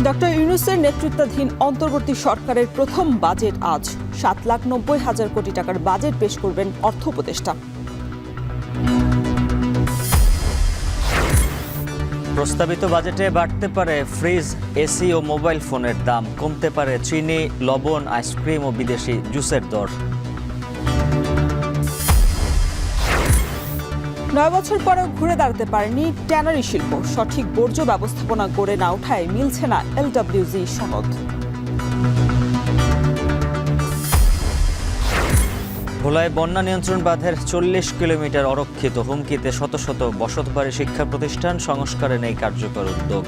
Doctor ইউনূসের নেতৃত্বাধীন অন্তর্বর্তী সরকারের প্রথম বাজেট আজ ৭,৯০,০০০ কোটি টাকার বাজেট পেশ করবেন অর্থ উপদেষ্টা। প্রস্তাবিত বাজেটে বাড়তে পারে ফ্রিজ, এসি ও মোবাইল ফোনের দাম, কমতে পারে চিনি, লবণ, আইসক্রিম ও বিদেশি জুসের দর। ৯ বছর পরেও ঘুরে দাঁড়াতে পারেনি ট্যানারি শিল্প। সঠিক বর্জ্য ব্যবস্থাপনা গড়ে না ওঠায় মিলছে না LWG সনদ। ভোলায় বন্যা নিয়ন্ত্রণ বাঁধের ৪০ কিলোমিটার অরক্ষিত, হুমকিতে শত শত বসতবাড়ি, শিক্ষা প্রতিষ্ঠান, সংস্কারে নেই কার্যকর উদ্যোগ।